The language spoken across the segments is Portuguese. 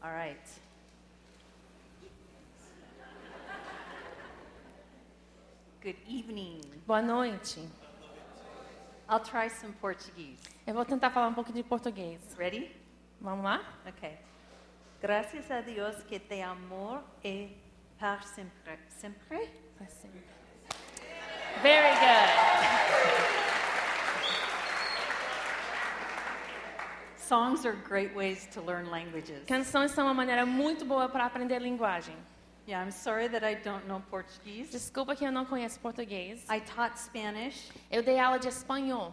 All right. Good evening. Boa noite. I'll try some Portuguese. Eu vou tentar falar um pouco de português. Ready? Vamos lá? Okay. Gracias a Dios que te amor e para sempre. Sempre? Assim. Very good. Songs are great ways to learn languages. Canções são uma maneira muito boa para aprender linguagem. Yeah, I'm sorry that I don't know Portuguese. Desculpa que eu não conheço português. I taught Spanish Eu dei aula de espanhol.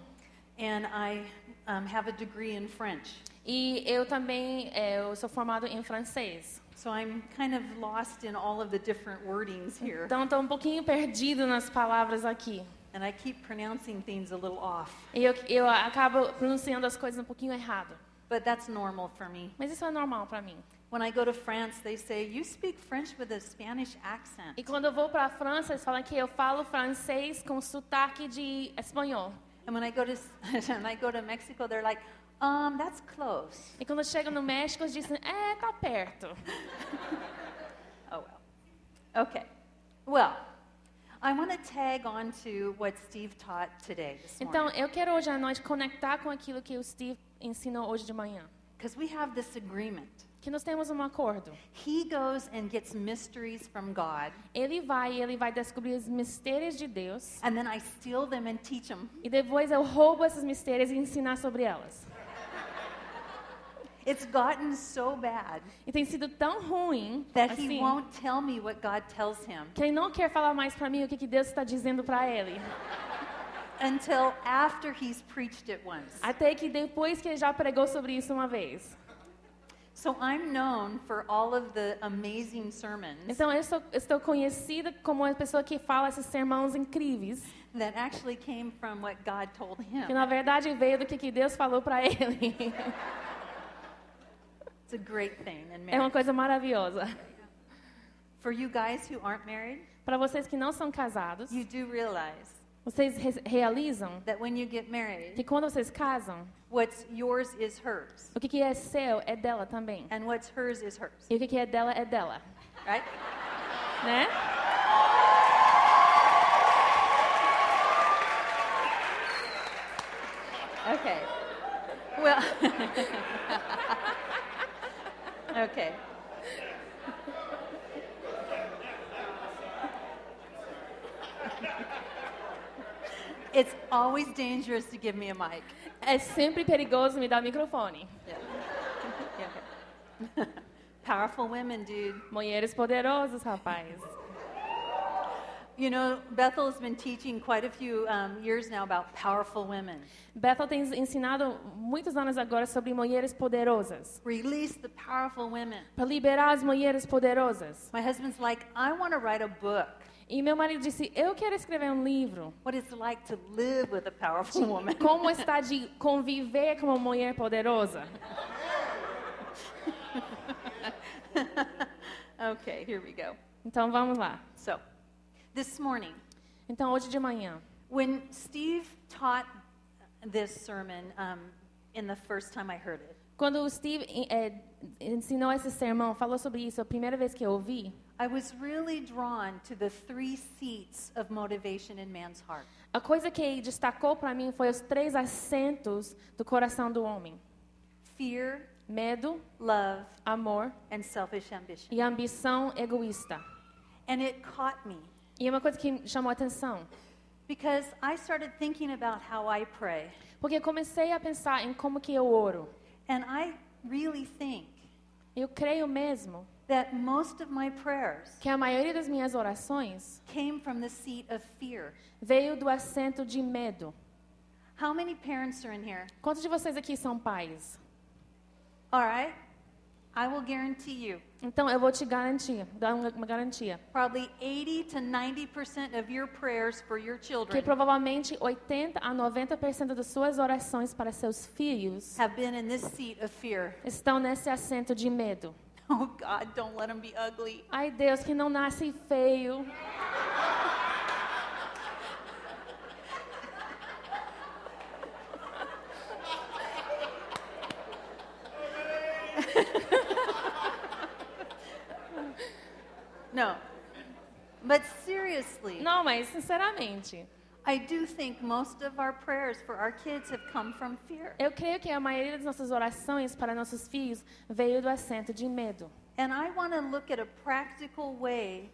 and I have a degree in French. E eu também eu sou formado em francês. So I'm kind of lost in all of the different wordings here. Então estou um pouquinho perdido nas palavras aqui. And I keep pronouncing things a little off. E eu acabo pronunciando as coisas um pouquinho errado. But that's normal for me. Mas isso é normal para mim. When I go to France, they say, you speak French with a Spanish accent. E quando eu vou para a França, eles falam que eu falo francês com sotaque de espanhol. And when I go to Mexico, they're like, that's close. E quando eu chego no México, eles dizem, tá perto. Oh, well. Okay. Well, I want to tag on to what Steve taught today, this Então, morning. eu quero hoje à noite conectar com aquilo que o Steve ensinou hoje de manhã. Because we have this agreement. Que nós temos um acordo. He goes and gets mysteries from God. Ele vai descobrir os mistérios de Deus. And then I steal them and teach them. E depois eu roubo esses mistérios e ensinar sobre elas. It's gotten so bad E tem sido tão ruim that assim, he won't tell me what God tells him que ele não quer falar mais para mim o que Deus está dizendo para ele. until after he's preached it once. Até que depois que ele já pregou sobre isso uma vez. So I'm known for all of the amazing sermons Então eu estou conhecida como uma pessoa que fala esses sermões incríveis, that actually came from what God told him. que na verdade veio do que Deus falou para ele. It's a great thing in É uma marriage. coisa maravilhosa. For you guys who aren't married, Para vocês que não são casados, you do realize vocês realizam that when you get married, que quando vocês casam, what's yours is hers, o que é seu é dela também. and what's hers is hers, E o que é dela é dela, right? né? Okay. Well, okay. It's always dangerous to give me a mic. É sempre perigoso me dar microfone. Yeah. Yeah, okay. Powerful women, dude. Mulheres poderosas, rapaz. You know, Bethel has been teaching quite a few years now about powerful women. Bethel tem ensinado muitos anos agora sobre mulheres poderosas. Release the powerful women. Para liberar as mulheres poderosas. My husband's like, I want to write a book. E meu marido disse, eu quero escrever um livro. What it's like to live with a powerful woman. Como está de conviver com uma mulher poderosa. Okay, here we go. Então vamos lá. So, this morning, Então hoje de manhã, when Steve taught this sermon, in the first time I heard it, quando o Steve ensinou esse sermão, falou sobre isso, a primeira vez que eu ouvi, I was really drawn to the 3 seats of motivation in man's heart. a coisa que destacou para mim foi os 3 assentos do coração do homem: Fear, medo, love, amor and selfish ambition. e ambição egoísta. And it caught me E é uma coisa que chamou a atenção, because I started thinking about how I pray. porque eu comecei a pensar em como que eu oro. And I really think Eu creio mesmo that most of my prayers que a maioria das minhas orações came from the seat of fear. veio do assento de medo. How many parents are in here? Quantos de vocês aqui são pais? All right. I will guarantee you, Então eu vou te garantir, dar uma garantia, probably 80 to 90% of your prayers for your que children provavelmente 80 a 90% das suas orações para seus filhos have been in this seat of fear. estão nesse assento de medo. Oh God, don't let them be ugly. Ai, Deus, que não nasce feio. No. But seriously, Não, mas sinceramente, I do think most of our prayers for our kids have come from fear. eu creio que a maioria das nossas orações para nossos filhos veio do assento de medo. And I want to look at a practical way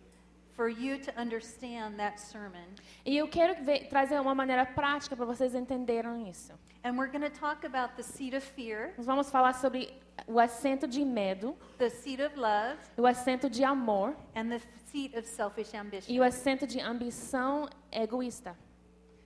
for you to understand that sermon. E eu quero trazer uma maneira prática para vocês entenderem isso. And we're going to talk about the seat of fear, Nós vamos falar sobre o assento de medo, the seat of love, o assento de amor and the seat of selfish ambition. e o assento de ambição egoísta.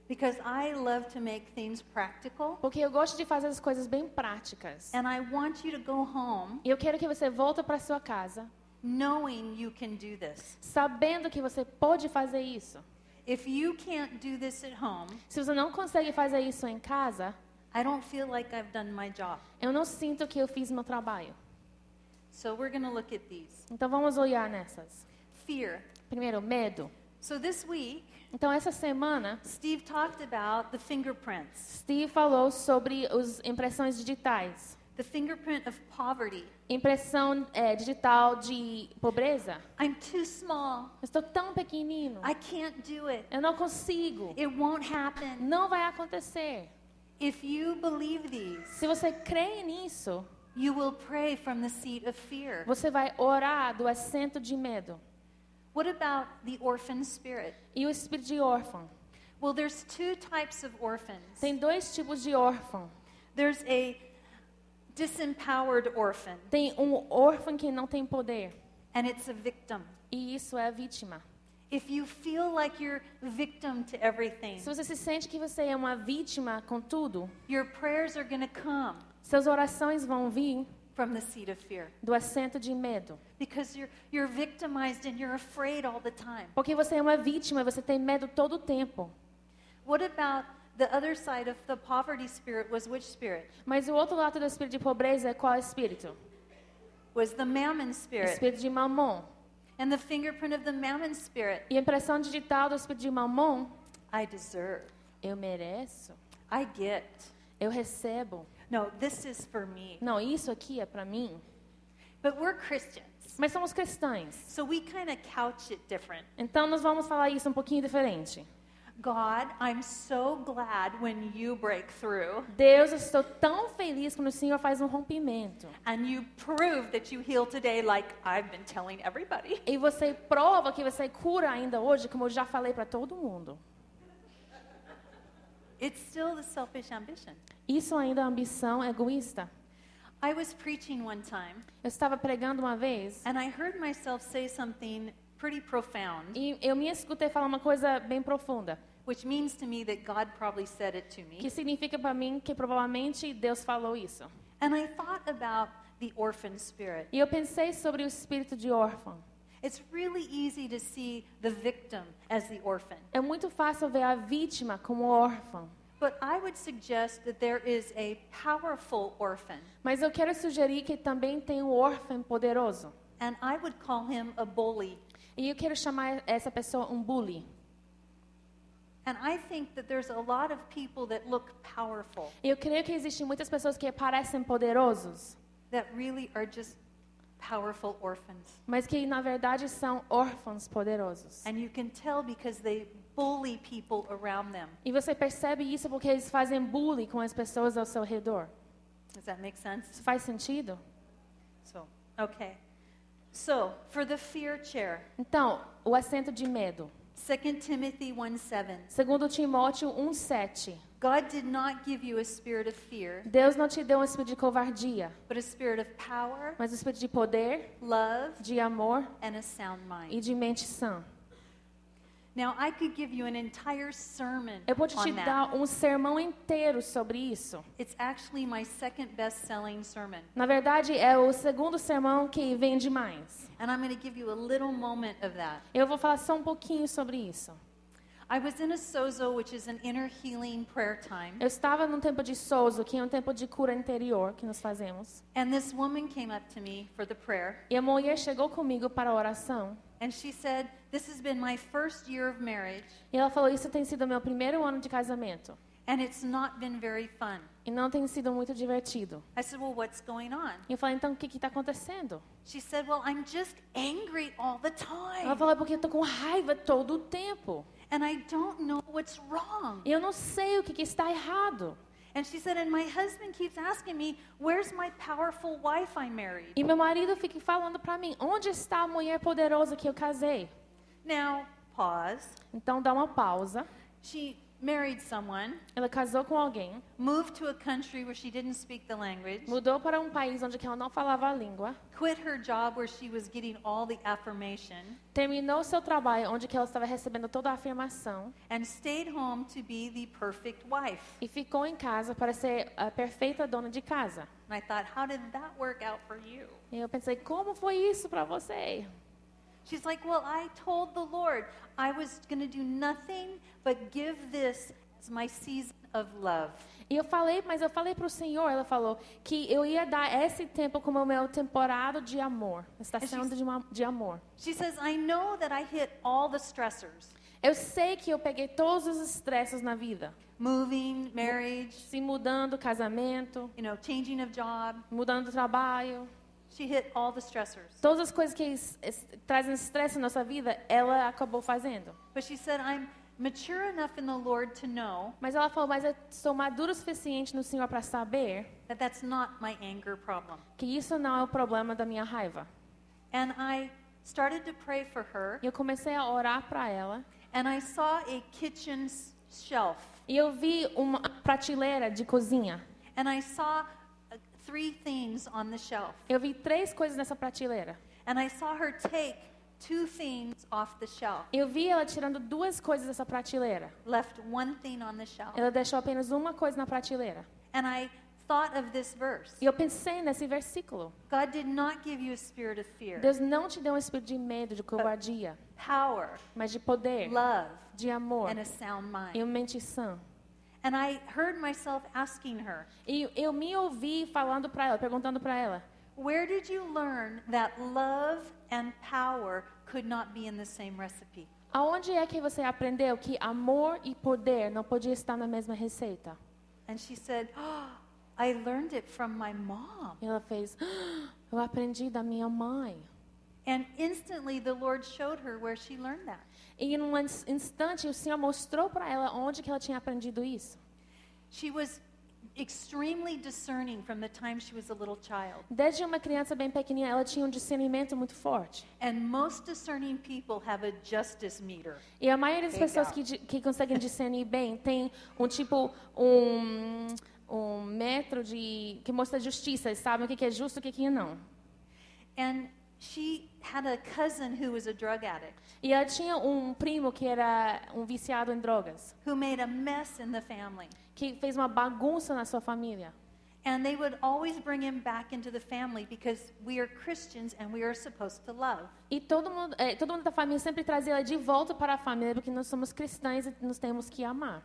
Because I love to make things practical, Porque eu gosto de fazer as coisas bem práticas. and I want you to go home E eu quero que você volte para sua casa knowing you can do this. sabendo que você pode fazer isso. If you can't do this at home, Se você não consegue fazer isso em casa, I don't feel like I've done my job. eu não sinto que eu fiz meu trabalho. So we're going to look at these. Então vamos olhar nessas. Fear. Primeiro, medo. So this week, Então essa semana, Steve talked about the fingerprints, Steve falou sobre as impressões digitais. the fingerprint of poverty. Impressão digital de pobreza. I'm too small. Eu estou tão pequenino. I can't do it. Eu não consigo. It won't happen. Não vai acontecer. If you believe these, Se você crê nisso, you will pray from the seat of fear. você vai orar do assento de medo. What about the orphan spirit? E o espírito de órfão? Well, there's two types of orphans. Tem dois tipos de órfão. There's a disempowered orphan, Tem um órfão que não tem poder. and it's a victim. E isso é a vítima. If you feel like you're victim to everything, Se você se sente que você é uma vítima com tudo, your prayers are going to come suas orações vão vir from the seat of fear. do assento de medo. Because you're victimized and you're afraid all the time. Porque você é uma vítima e você tem medo todo o tempo. What about the other side of the poverty spirit was which spirit? Mas o outro lado do espírito de pobreza é qual espírito? Was the mammon spirit. Espírito de mamon. And the fingerprint of the mammon spirit, E a impressão digital do espírito de mamon, I deserve. eu mereço, I get. eu recebo. No, this is for me. Não, isso aqui é para mim. But we're Christians, Mas somos cristãos. so we kind of couch it different. Então nós vamos falar isso um pouquinho diferente. God, I'm so glad when you break through Deus, eu estou tão feliz quando o Senhor faz um rompimento. and you prove that you heal today like I've been telling everybody. E você prova que você cura ainda hoje, como eu já falei para todo mundo. It's still the selfish ambition. Isso ainda é ambição egoísta. I was preaching one time Eu estava pregando uma vez and I heard myself say something pretty profound, e eu me escutei falar uma coisa bem profunda, which means to me that God probably said it to que me. significa para mim que provavelmente Deus falou isso. And I thought about the orphan spirit. E eu pensei sobre o espírito de órfão. It's really easy to see the victim as the orphan. É muito fácil ver a vítima como órfão. But I would suggest that there is a powerful orphan, Mas eu quero sugerir que também tem um órfão poderoso. and I would call him a bully. E eu quero chamar essa pessoa um bully. And I think that there's a lot of people that look powerful, E eu creio que existem muitas pessoas que parecem poderosos, that really are just powerful orphans. mas que na verdade são órfãos poderosos. And you can tell because they bully people around them. E você percebe isso porque eles fazem bullying com as pessoas ao seu redor. Does that make sense? Isso faz sentido? Okay. So, for the fear chair, Então, o assento de medo. 2 Timothy 1:7. Segundo Timóteo 1:7. God did not give you a spirit of fear, Deus não te deu um espírito de covardia, but a spirit of power, mas um espírito de poder, love, de amor and a sound mind. e de mente sã. Now, I could give you an entire sermon Eu posso te on that. dar um sermão inteiro sobre isso. It's actually my second best-selling sermon. Na verdade, é o segundo sermão que vende mais. And I'm going to give you a little moment of that. Eu vou falar só um pouquinho sobre isso. I was in a Sozo, which is an inner healing prayer time. Eu estava num tempo de Sozo, que é um tempo de cura interior que nós fazemos. And this woman came up to me for the prayer. E a mulher chegou comigo para a oração. And she said, "This has been my first year of marriage, E ela falou, isso tem sido meu primeiro ano de casamento. and it's not been very fun." E não tem sido muito divertido. I said, well, what's going on? E eu falei, então o que está acontecendo? She said, well, I'm just angry all the Ela time. falou, porque eu tô com raiva todo o tempo. And I don't know what's wrong. E eu não sei o que está errado. And she said, and my husband keeps asking me, where's my powerful wife I married? E meu marido fica falando para mim, onde está a mulher poderosa que eu casei? Now, pause. Então dá uma pausa. She married someone, Ela casou com alguém, moved to a country where she didn't speak the language, mudou para um país onde que ela não falava a língua, quit her job where she was getting all the affirmation, terminou seu trabalho onde que ela estava recebendo toda a afirmação and stayed home to be the perfect wife. e ficou em casa para ser a perfeita dona de casa. And I thought, how did that work out for you? E eu pensei, como foi isso para você? She's like, well, I told the Lord I was going to do nothing but give this as my season of love. E eu falei para o Senhor, ela falou, que eu ia dar esse tempo como o meu temporada de amor, estação de amor. She says, I know that I hit all the stressors. Eu sei que eu peguei todos os estresses na vida. Moving, marriage, Se mudando, casamento, changing of job. mudando de trabalho. She hit all the stressors. Todas as coisas que trazem estresse na nossa vida, ela acabou fazendo. But she said, I'm mature enough in the Lord to know Mas ela falou, mas eu sou madura o suficiente no Senhor para saber that that's not my anger problem. que isso não é o problema da minha raiva. And I started to pray for her, E eu comecei a orar para ela. and I saw a kitchen shelf, E eu vi uma prateleira de cozinha. and I saw 3 things on the shelf. Eu vi 3 coisas nessa prateleira. And I saw her take 2 things off the shelf, Eu vi ela tirando 2 coisas dessa prateleira. left 1 thing on the shelf. Ela deixou apenas uma coisa na prateleira. And I thought of this verse. E eu pensei nesse versículo. God did not give you a spirit of fear, Deus não te deu um espírito de medo, de covardia, power, mas de poder, love, de amor and a sound e mind. uma mente sã. And I heard myself asking her, E eu me ouvi falando para ela, perguntando para ela, where did you learn that love and power could not be in the same recipe? aonde é que você aprendeu que amor e poder não podiam estar na mesma receita? And she said, oh, I learned it from my mom. E ela fez, eu aprendi da minha mãe. And instantly the Lord showed her where she learned that. E em um instante o Senhor mostrou para ela onde que ela tinha aprendido isso. She was extremely discerning from the time she was a little child. Desde uma criança bem pequenininha, ela tinha um discernimento muito forte. And most discerning people have a justice meter. E a maioria das Legal. pessoas que conseguem discernir bem tem um metro que mostra justiça, eles sabem o que é justo e o que não. And she had a cousin who was a drug addict, E ela tinha um primo que era um viciado em drogas, who made a mess in the family. que fez uma bagunça na sua família. And they would always bring him back into the family because we are Christians and we are supposed to love. E todo mundo da família sempre trazia ela de volta para a família, porque nós somos cristãos e nos temos que amar.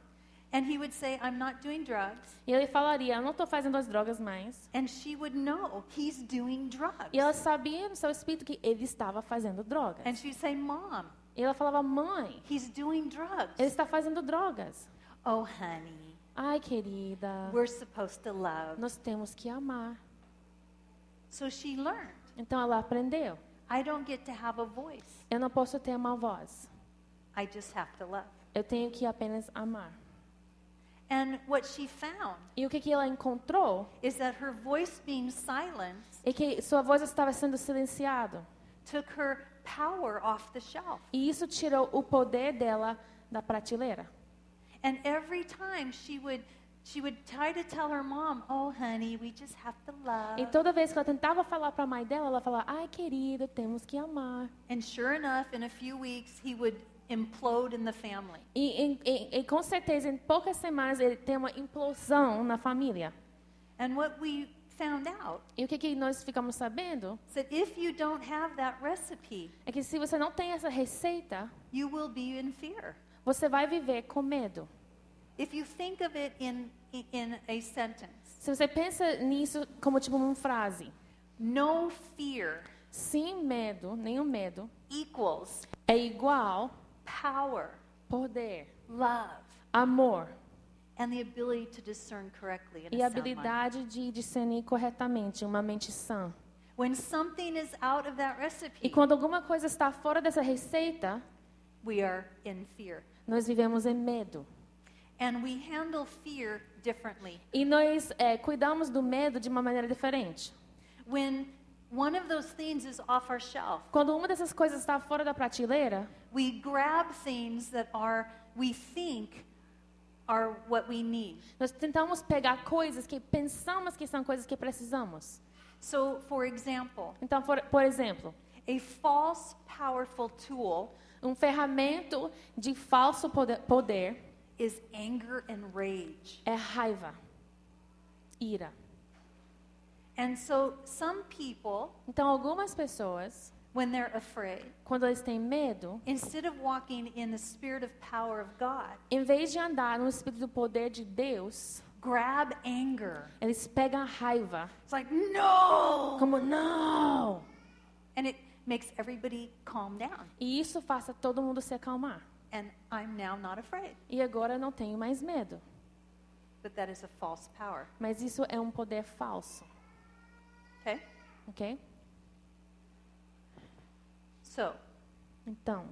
And he would say, I'm not doing drugs. E ele falaria, eu não estou fazendo as drogas mais. And she would know he's doing drugs. E ela sabia no seu espírito que ele estava fazendo drogas. And she'd say, Mom, E ela falava, mãe, he's doing drugs. ele está fazendo drogas. Oh, honey, Ai, querida, we're supposed to love. nós temos que amar. So she learned, Então ela aprendeu. I don't get to have a voice. Eu não posso ter uma voz. I just have to love. Eu tenho que apenas amar. And what she found E o que ela encontrou is that her voice being silenced é que sua voz estava sendo silenciada. took her power off the shelf. E isso tirou o poder dela da prateleira. And every time she would try to tell her mom, oh, honey, we just have to love. E toda vez que ela tentava falar para a mãe dela, ela falava, ai, querida, temos que amar. And sure enough, in a few weeks, he would implode in the family. E com certeza, em poucas semanas, ele tem uma implosão na família. And what we found out E o que nós ficamos sabendo is that if you don't have that recipe, é que se você não tem essa receita, you will be in fear. você vai viver com medo. If you think of it in a sentence, Se você pensa nisso como tipo uma frase, no fear sem medo, nenhum medo, equals é igual power, poder, love. amor. and the ability to discern correctly in e a a sound mind. habilidade de discernir corretamente, uma mente sã. When something is out of that E recipe, quando alguma coisa está fora dessa receita, we are in fear. nós vivemos em medo. And we handle fear differently. E nós cuidamos do medo de uma maneira diferente. When one of those things is off our shelf, Quando uma dessas coisas está fora da prateleira, we grab things that we think are what we need. nós tentamos pegar coisas que pensamos que são coisas que precisamos. So, for example, Então, por exemplo, a false, powerful tool ferramenta de falso poder is anger and rage. é raiva, ira. And so, some people, Então, algumas pessoas, when they're afraid, quando eles têm medo, instead of walking in the spirit of power of God, em vez de andar no espírito do poder de Deus, grab anger. eles pegam a raiva, It's like, no! como não! And it makes everybody calm down. E isso faça todo mundo se acalmar. And I'm now not afraid. E agora eu não tenho mais medo. But that is a false power. Mas isso é um poder falso, Okay? ok? So, Então,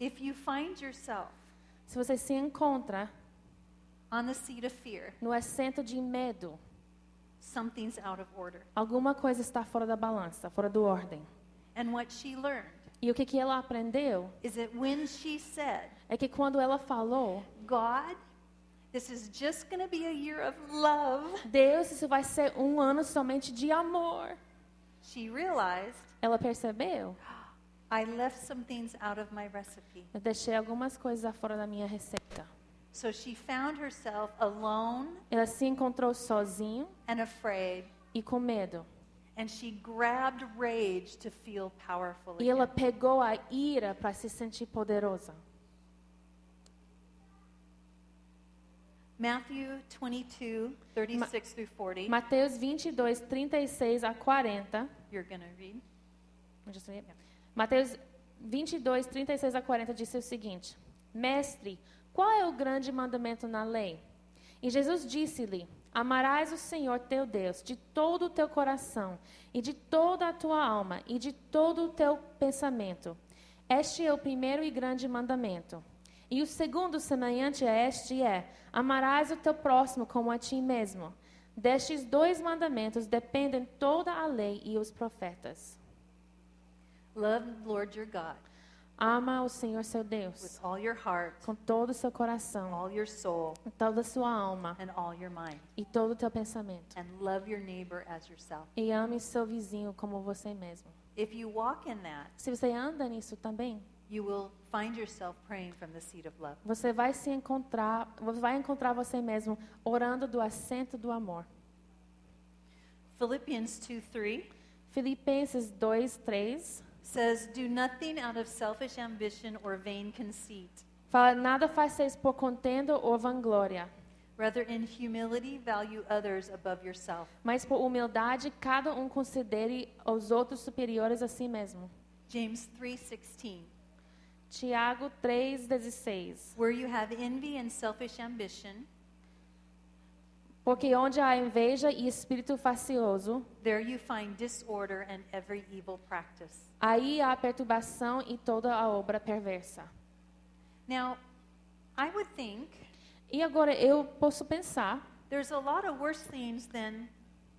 if you find yourself se você se encontra on the seat of fear, no assento de medo, something's out of order. alguma coisa está fora da balança, fora do ordem. And what she learned E o que ela aprendeu is that when she said, é que quando ela falou, God, this is just going to be a year of love, Deus, isso vai ser um ano somente de amor. she realized, Ela percebeu, I left some things out of my recipe. eu deixei algumas coisas fora da minha receita. So she found herself alone Ela se encontrou sozinho and afraid, e com medo. and she grabbed rage to feel powerful E ela again. pegou a ira para se sentir poderosa. Matthew 22, 36 through 40. Mateus 22, 36 a 40. You're going to read. Mateus 22, 36 a 40 disse o seguinte: Mestre, qual é o grande mandamento na lei? E Jesus disse-lhe: Amarás o Senhor teu Deus de todo o teu coração, e de toda a tua alma, e de todo o teu pensamento. Este é o primeiro e grande mandamento. E o segundo, semelhante a este, é: Amarás o teu próximo como a ti mesmo. Destes dois mandamentos dependem toda a lei e os profetas. Love the Lord your God Ama o Senhor seu Deus with all your heart, com todo o seu coração, all your soul, com toda a sua alma and all your mind. e todo o teu pensamento. And love your neighbor as yourself. E ame seu vizinho como você mesmo. If you walk in that, Se você anda nisso também, you will find yourself praying from the seat of love. você vai encontrar você mesmo orando do assento do amor. Philippians 2:3 Filipenses 2:3 says, "Do nothing out of selfish ambition or vain conceit. fala: nada faceis por contenda ou vanglória, Rather, in humility, value others above yourself." mas por humildade cada um considere os outros superiores a si mesmo. James 3:16. Tiago 3:16 Where you have envy and selfish ambition, Porque onde há inveja e espírito facioso, there you find disorder and every evil practice. aí há perturbação e toda a obra perversa. Now, I would think E agora eu posso pensar there's a lot of worse things than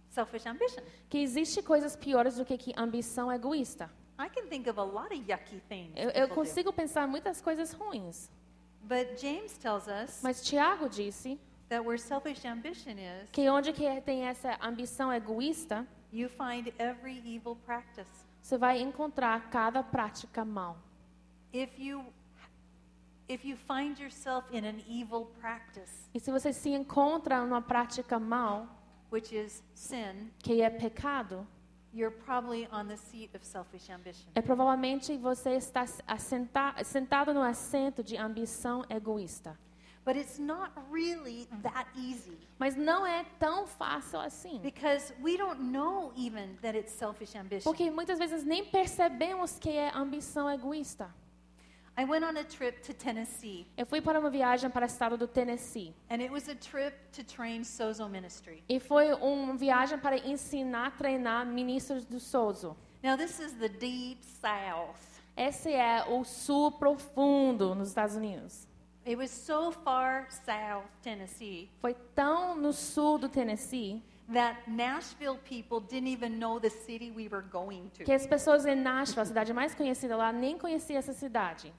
selfish ambition. que existe coisas piores do que ambição egoísta. I can think of a lot of yucky things. Eu people do. consigo pensar muitas coisas ruins. But James tells us Mas Tiago disse that where selfish ambition is, que onde que tem essa ambição egoísta, you find every evil practice. você vai encontrar cada prática mal. If you find yourself in an evil practice, E se você se encontra numa prática mal, which is sin, que é pecado, you're probably on the seat of selfish ambition. provavelmente você está sentado no assento de ambição egoísta. But it's not really that easy, Mas não é tão fácil assim. because we don't know even that it's selfish ambition. Porque muitas vezes nem percebemos que é ambição egoísta. I went on a trip to Tennessee, Eu fui para uma viagem para o estado do Tennessee. and it was a trip to train Sozo ministry. E foi uma viagem para ensinar, treinar ministros do Sozo. Now, this is the deep south. Esse é o sul profundo nos Estados Unidos. It was so far south, Tennessee, Foi tão no sul do Tennessee that Nashville people didn't even know the city we were going que to. as pessoas em Nashville, a cidade mais conhecida lá, nem conheciam essa cidade.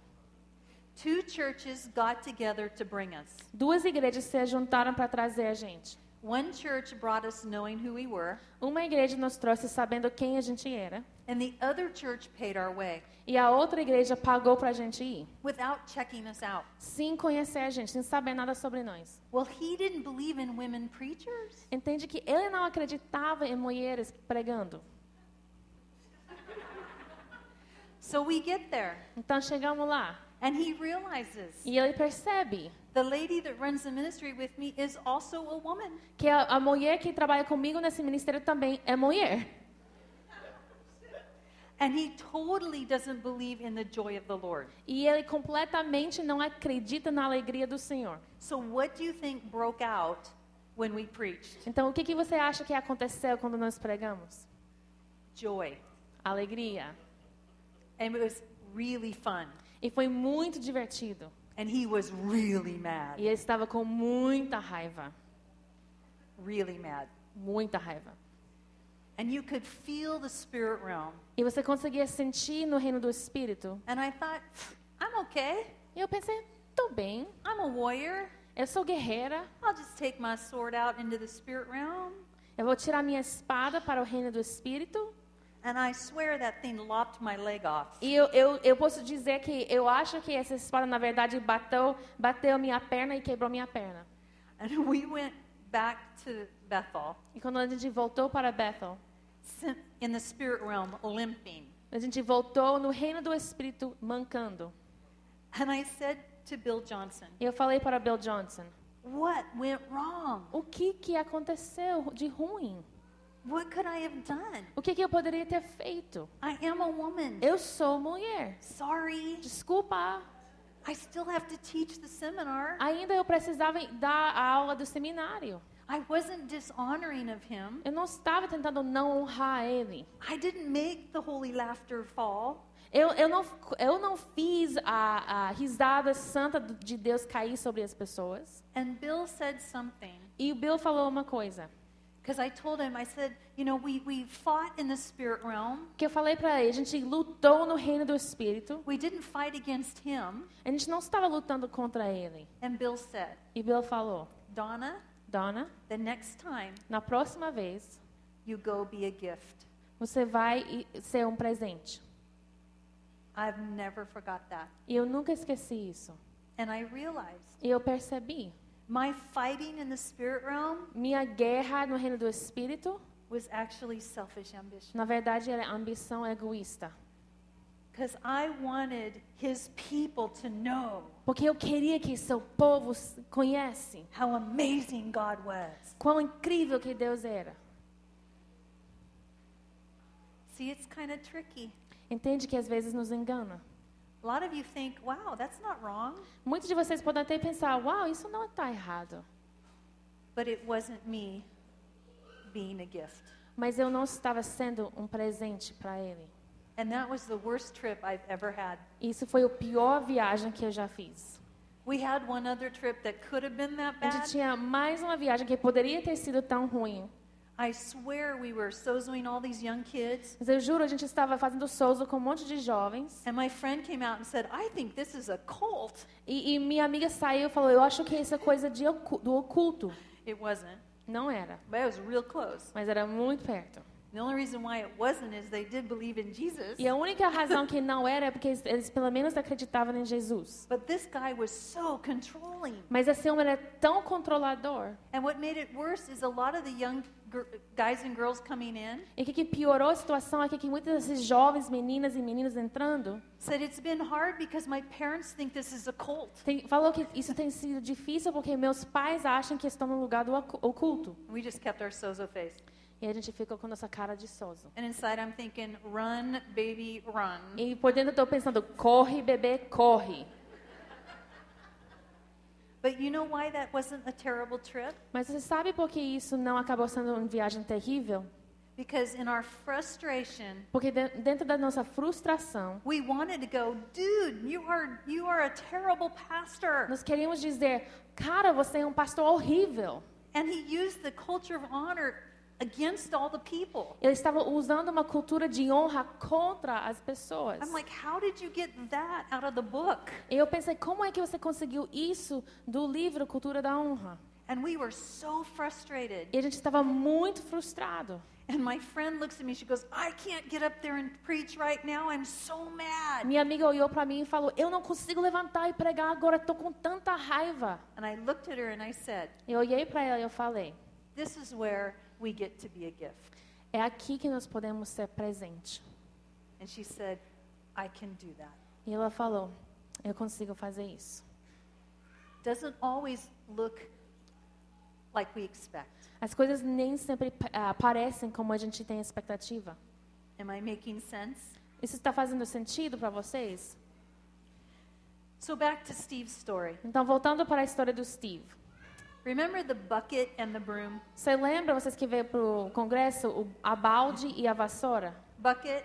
2 churches got together to bring us. 2 igrejas se juntaram para trazer a gente. One church brought us knowing who we were, Uma igreja nos trouxe sabendo quem a gente era. and the other church paid our way E a outra igreja pagou para a gente ir, without checking us out. sem conhecer a gente, sem saber nada sobre nós. Well, he didn't believe in women preachers. Entende que ele não acreditava em mulheres pregando. So we get there, Então chegamos lá and he realizes e ele percebe the lady that runs the ministry with me is also a woman. que a mulher que trabalha comigo nesse ministério também é mulher. And he totally doesn't believe in the joy of the Lord. E ele completamente não acredita na alegria do Senhor. So what do you think broke out when we preached? Então, o que você acha que aconteceu quando nós pregamos? Joy. Alegria. And it was really fun. E foi muito divertido. And he was really mad. E ele estava com muita raiva. Really mad. Muita raiva. And you could feel the spirit realm. E você conseguia sentir no reino do Espírito. And I thought, I'm okay. E eu pensei, tô bem. I'm a warrior. Eu sou guerreira. I'll just take my sword out into the spirit realm. Eu vou tirar minha espada para o reino do Espírito. And I swear that thing lopped my leg off. E eu posso dizer que eu acho que essa espada, na verdade, bateu minha perna e quebrou minha perna. And we went back to Bethel E quando a gente voltou para Bethel, in the spirit realm, limping. a gente voltou no reino do Espírito mancando. And I said to Bill Johnson, E eu falei para Bill Johnson, what went wrong? o que aconteceu de ruim? What could I have done? O que eu poderia ter feito? I am a woman. Eu sou mulher. Sorry. Desculpa. I still have to teach the seminar. Ainda eu precisava dar a aula do seminário. I wasn't dishonoring of him. Eu não estava tentando não honrar ele. I didn't make the holy laughter fall. Eu não fiz a risada santa de Deus cair sobre as pessoas. And Bill said something. E o Bill falou uma coisa. Because I told him, I said, you know, we fought in the spirit realm. Que eu falei para ele, a gente lutou no reino do Espírito. We didn't fight against him. A gente não estava lutando contra ele. And Bill said, E Bill falou, Dawna, the next time na próxima vez, you go be a gift. você vai ser um presente. I've never forgot that. E eu nunca esqueci isso. And I realized E eu percebi. my fighting in the spirit realm Minha guerra no reino do Espírito, was actually selfish ambition. na verdade, era ambição egoísta. Because I wanted his people to know Porque eu queria que seu povo conhecesse how amazing God was. quão incrível que Deus era. See, it's kind of tricky. Entende que às vezes nos engana. A lot of you think, wow, that's not wrong. Muitos de vocês podem até pensar, uau, isso não está errado. But it wasn't me being a gift. Mas eu não estava sendo um presente para ele. And that was the worst trip I've ever had. Isso foi a pior viagem que eu já fiz. We had one other trip that could have been that A gente bad. tinha mais uma viagem que poderia ter sido tão ruim. I swear we were sozoing all these young kids. Mas eu juro, a gente estava fazendo Sozo com um monte de jovens. And my friend came out and said, I think this is a cult. E minha amiga saiu e falou, eu acho que isso é coisa do oculto. It wasn't, Não era, but it was real close. mas era muito perto. The only reason why it wasn't is they did believe in Jesus. E a única razão que não era é porque eles pelo menos acreditavam em Jesus. But this guy was so controlling. Mas esse homem era tão controlador. And what made it worse is a lot of the young guys and girls coming in E o que piorou a situação é que muitos desses jovens, meninas e meninos entrando, said it's been hard because my parents think this is a cult. falou que isso tem sido difícil porque meus pais acham que estão no lugar do oculto. We just kept our sozo face. E a gente ficou com nossa cara de sozo. And inside I'm thinking, run, baby, run. E por dentro eu tô pensando, corre, bebê, corre. But you know why that wasn't a terrible trip? Mas você sabe por que isso não acabou sendo uma viagem terrível? Because in our frustration, Porque dentro da nossa frustração, we wanted to go, dude, you are a terrible pastor. nós queríamos dizer, cara, você é um pastor horrível. And he used the culture of honor against all the people. Ele estava usando uma cultura de honra contra as pessoas. I'm like, how did you get that out of the book? E eu pensei, como é que você conseguiu isso do livro Cultura da Honra? And we were so frustrated. E a gente estava muito frustrado. And my friend looks at me, she goes, I can't get up there and preach right now. I'm so mad. Minha amiga olhou para mim e falou, eu não consigo levantar e pregar agora, estou com tanta raiva. And I looked at her and I said, Eu olhei para ela e eu falei, this is where we get to be a gift. é aqui que nós podemos ser presente. And she said, I can do that. E ela falou, eu consigo fazer isso. Doesn't always look like we expect. As coisas nem sempre parecem como a gente tem expectativa. Am I making sense? Isso está fazendo sentido para vocês? So back to Steve's story. Então, voltando para a história do Steve. Remember the bucket and the broom? Você lembra, vocês que veio para o congresso, a balde e a vassoura? Bucket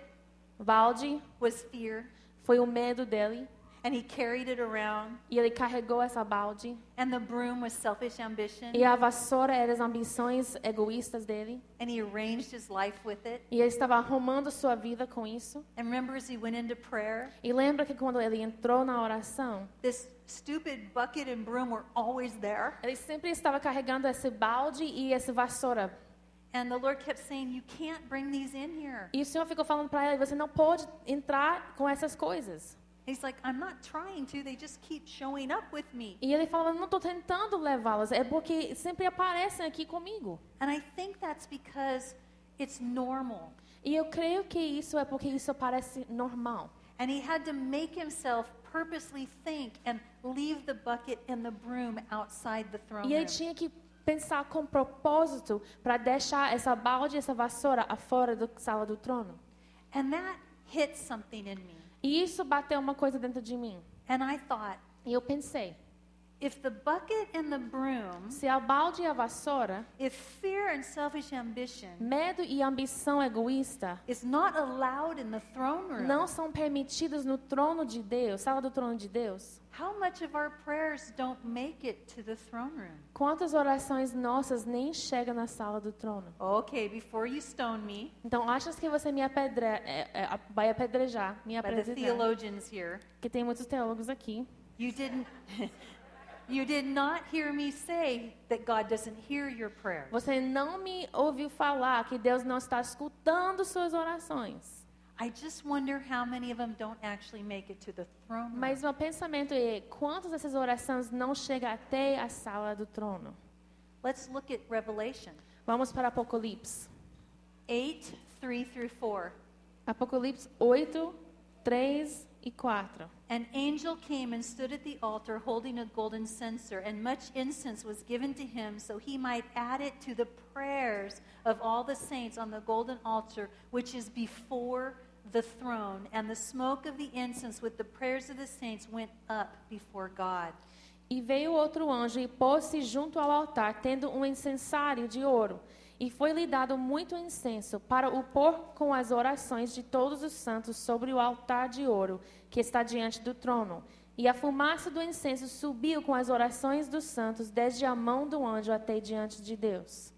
Balde was fear, foi o medo dele, and he carried it around. e ele carregou essa balde. And the broom was selfish ambition, E a vassoura eram as ambições egoístas dele. and he arranged his life with it. E ele estava arrumando sua vida com isso. And remember as he went into prayer, E lembra que quando ele entrou na oração, this stupid bucket and broom were always there. ele sempre estava carregando esse balde e essa vassoura. And the Lord kept saying, you can't bring these in here. E o Senhor ficou falando para ele, você não pode entrar com essas coisas. He's like, I'm not trying to, they just keep showing up with me. E ele falava, não estou tentando levá-las, é porque sempre aparecem aqui comigo. And I think that's because it's normal. E eu creio que isso é porque isso parece normal. And he had to make himself purposely think and leave the bucket and the broom outside the throne E ele room. tinha que pensar com propósito para deixar essa balde e essa vassoura fora da sala do trono. And that hit something in me. E isso bateu uma coisa dentro de mim. And I thought, E eu pensei, if the bucket and the broom, se a balde e a vassoura, if fear and selfish ambition medo e ambição egoísta, is not allowed in the throne room, não são permitidos no trono de Deus, sala do trono de Deus, how much of our prayers don't make it to the throne room? quantas orações nossas nem chegam na sala do trono? Okay, before you stone me, Então, achas que você vai apedrejar, me by the apedrejar, theologians here, que tem muitos teólogos aqui, you didn't you did not hear me say that God doesn't hear your prayers. você não me ouviu falar que Deus não está escutando suas orações. I just wonder how many of them don't actually make it to the throne room. Mas meu pensamento é, quantas dessas orações não chegam até a sala do trono? Let's look at Revelation Vamos para Apocalipse. 8, 3 through 4. Apocalipse 8, 3 e 4. An angel came and stood at the altar holding a golden censer, and much incense was given to him so he might add it to the prayers of all the saints on the golden altar which is before the throne. And the smoke of the incense with the prayers of the saints went up before God. E veio outro anjo e pôs-se junto ao altar, tendo um incensário de ouro. E foi-lhe dado muito incenso, para o pôr com as orações de todos os santos sobre o altar de ouro, que está diante do trono. E a fumaça do incenso subiu com as orações dos santos, desde a mão do anjo até diante de Deus.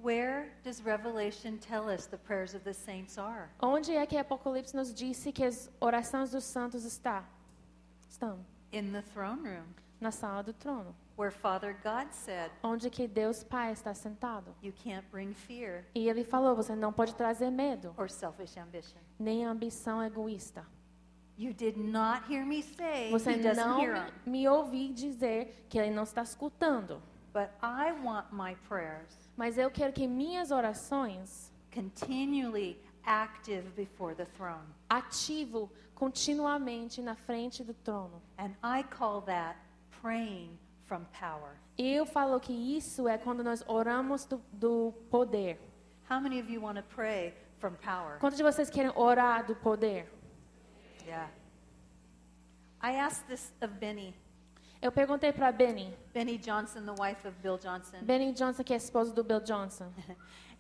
Where does Revelation tell us the prayers of the saints are? Onde é que Apocalipse nos disse que as orações dos santos estão? In the throne room, Na sala do trono. where Father God said, Onde que Deus Pai está sentado. you can't bring fear E ele falou, você não pode trazer medo, or selfish ambition. nem ambição egoísta. You did not hear me say Você he doesn't não hear them. me ouviu dizer que ele não está escutando. But I want my prayers Mas eu quero que minhas orações continually active before the throne. ativo continuamente na frente do trono. And I call that praying from power. Eu falo que isso é quando nós oramos do poder. How many of you want to pray from power? Quantos de vocês querem orar do poder? Yeah. I asked this of Benny. Eu perguntei para Benny Johnson, the wife of Bill Johnson. Benny Johnson, que é esposo do Bill Johnson.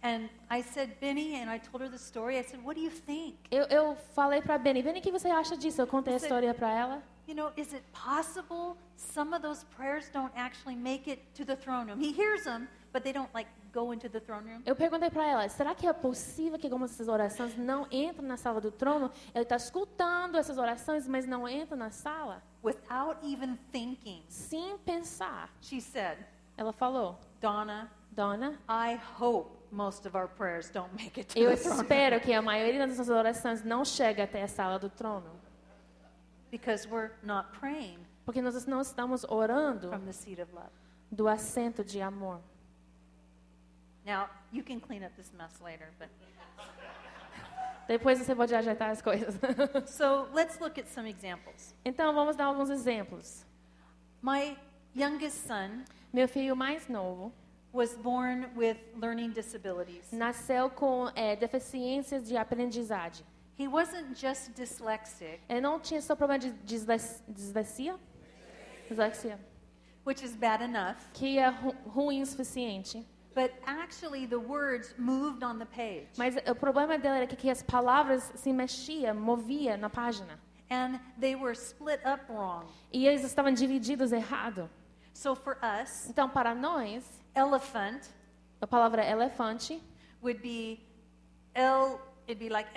And I said, Benny, and I told her the story. I said, what do you think? Eu falei para Benny, o que você acha disso? Eu contei a história para ela. You know, is it possible some of those prayers don't actually make it to the throne room? He hears them, but they don't like go into the throne room. Eu perguntei para ela, será que é possível que algumas dessas orações não entrem na sala do trono? Ele está escutando essas orações, mas não entra na sala? Without even thinking, Sem pensar. she said, Ela falou, Dawna, I hope most of our prayers don't make it to eu the throne room. espero que a maioria das nossas orações não chegue até a sala do trono. Because we're not praying Porque nós não estamos orando from the seat of love. do assento de amor. Now, you can clean up this mess later, but Depois você pode ajeitar as coisas. so let's look at some examples. Então, vamos dar alguns exemplos. My youngest son Meu filho mais novo was born with learning disabilities. nasceu com deficiências de aprendizagem. He wasn't just dyslexic, Ele não tinha só problema de dislexia, which is bad enough, que é ruim o suficiente. but actually the words moved on the page. Mas o problema dele era que as palavras se mexiam, moviam na página. And they were split up wrong. E eles estavam divididos errado. So for us, Então, para nós, elephant a palavra elefante would be it'd be like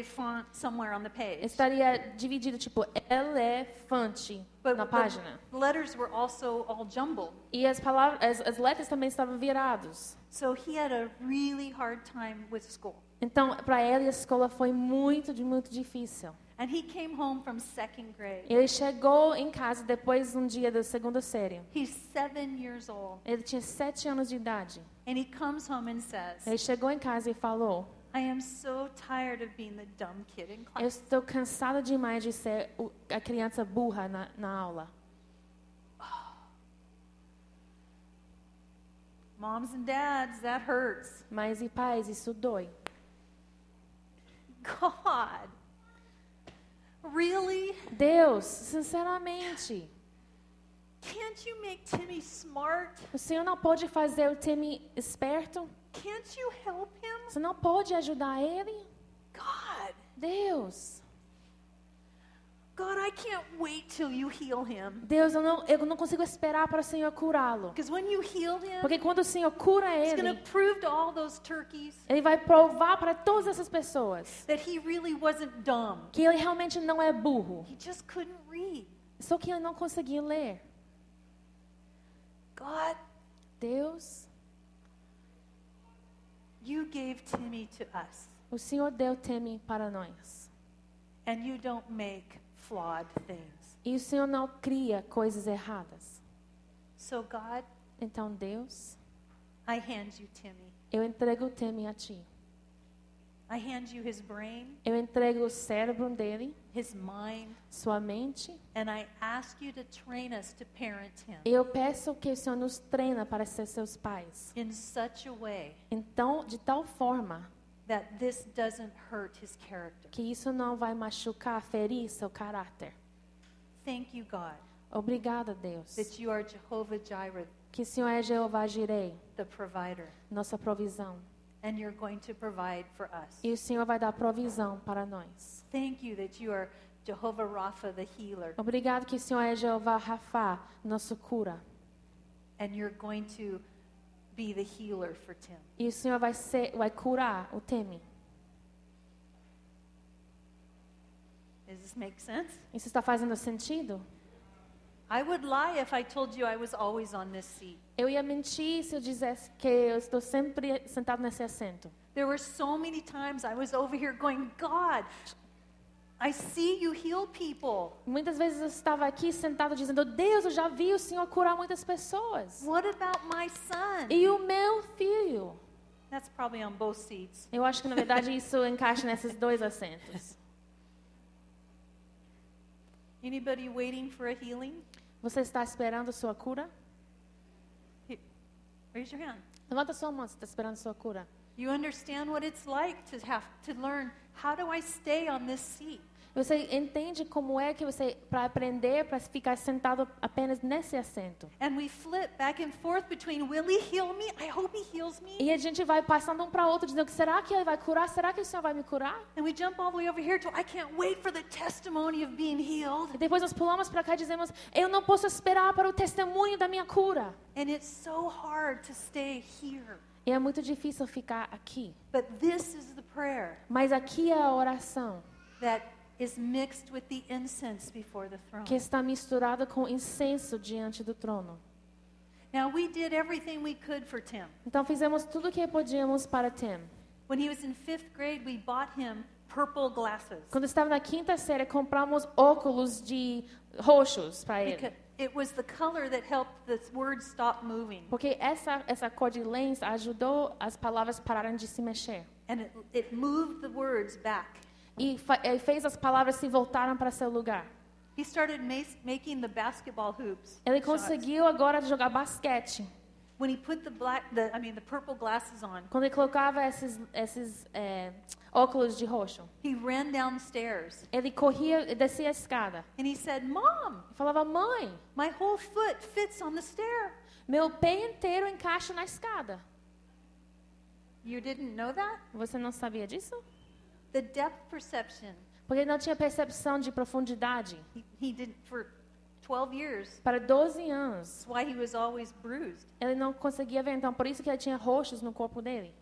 font somewhere on the page. estaria dividido tipo elefante But na página. the letters were also all jumbled. E as palavras, as letras também estavam virados. So he had a really hard time with school. Então, para ele a escola foi muito difícil. And he came home from second grade. Ele chegou em casa depois de um dia da segunda série. He's 7 years old. Ele tinha 7 anos de idade. And he comes home and says, Ele chegou em casa e falou: I am so tired of being the dumb kid in eu class. estou cansado demais de ser a criança burra na aula. Moms and dads, that hurts. Mas e pais, isso dói. God, really? Deus, sinceramente, Can't you make Timmy smart? o Senhor não pode fazer o Timmy esperto? Can't you help him? Você não pode ajudar ele? God, Deus, I can't wait till you heal him. Deus, eu não consigo esperar para o Senhor curá-lo. Because when you heal him, Porque quando o Senhor cura it's going ele, to prove to all those turkeys ele vai provar para todas essas pessoas that he really wasn't dumb. que ele realmente não é burro. He just couldn't read. Só que ele não conseguia ler. God, Deus, you gave Timmy to us, o Senhor deu Timmy para nós. and you don't make flawed things. E o Senhor não cria coisas erradas. So God, Então, Deus, I hand you Timmy. eu entrego o Timmy a Ti. I hand you his brain, Eu entrego o cérebro dele, his mind, sua mente. and I ask you to train us to parent him E eu peço que o Senhor nos treina para ser seus pais. in such a way Então, de tal forma that this doesn't hurt his character. que isso não vai machucar, ferir seu caráter. Thank you, God, Obrigada, Deus. that you are Jehovah Jireh, Que o Senhor é Jeová Jirei, the provider, nossa provisão. and you're going to provide for us. E o Senhor vai dar provisão para nós. Thank you that you are Jehovah Rapha, the healer, Obrigado que o Senhor é Jeová Rafa, nosso cura. and you're going to be the healer for Tim. E o Senhor vai curar o Temi. Does this make sense? Isso está fazendo sentido? I would lie if I told you I was always on this seat. Eu ia mentir se eu dissesse que eu estou sempre sentado nesse assento. There were so many times I was over here going, God, I see you heal people. Muitas vezes eu estava aqui sentado dizendo: Deus, eu já vi o Senhor curar muitas pessoas. What about my son? E o meu filho? That's probably on both seats. Eu acho que na verdade isso encaixa nesses dois assentos. Anybody waiting for a healing? Você está esperando sua cura? Raise your hand. Levanta sua mão se está esperando sua cura. You understand what it's like to have to learn, how do I stay on this seat? Você entende como é que você, para aprender, para ficar sentado apenas nesse assento. And we flip back and forth between, will he heal me? I hope he heals me. E a gente vai passando um para outro, dizendo, será que ele vai curar? Será que o Senhor vai me curar? And we jump all the way over here to, I can't wait for the testimony of being healed. E depois nós pulamos para cá e dizemos, eu não posso esperar para o testemunho da minha cura. And it's so hard to stay here. E é muito difícil ficar aqui. But this is the prayer Mas aqui é a oração that is mixed with the incense before the throne. que está misturada com incenso diante do trono. Now, we did everything we could for Tim. Então fizemos tudo o que podíamos para Tim. When he was in 5th grade, we bought him purple glasses. Quando estava na quinta série, compramos óculos de roxos para ele. Because it was the color that helped the words stop moving. Porque essa cor de lens ajudou as palavras pararem de se mexer. And it moved the words back. E fez as palavras se voltarem para seu lugar. He started making the basketball hoops. Ele shots. conseguiu agora jogar basquete. When he put the purple glasses on, Quando ele colocava esses óculos de roxo, he ran downstairs ele corria e descia a escada. and he said, "Mom, E falava, mãe, my whole foot fits on the stair." meu pé inteiro encaixa na escada. You didn't know that? Você não sabia disso? The depth perception. Porque ele não tinha percepção de profundidade. He did for 12 years. Para 12 anos, That's why he was always bruised. ele não conseguia ver. Então, por isso que ele tinha roxos no corpo dele.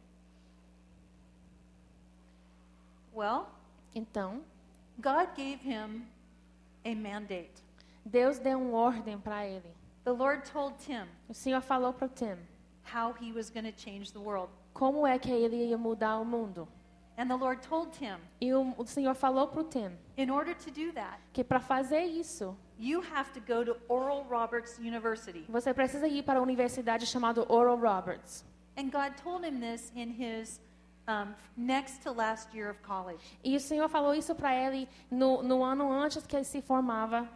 Well, Então, God gave him a mandate. Deus deu uma ordem para ele. The Lord told Tim O Senhor falou para o Tim how he was going to change the world. como é que ele ia mudar o mundo. And the Lord told Tim, E o Senhor falou para o Tim in order to do that, que para fazer isso, you have to go to Oral Roberts University. você precisa ir para a universidade chamada Oral Roberts. And God told him this in his next to last year of college. E o Senhor falou isso para ele no ano antes que ele se formava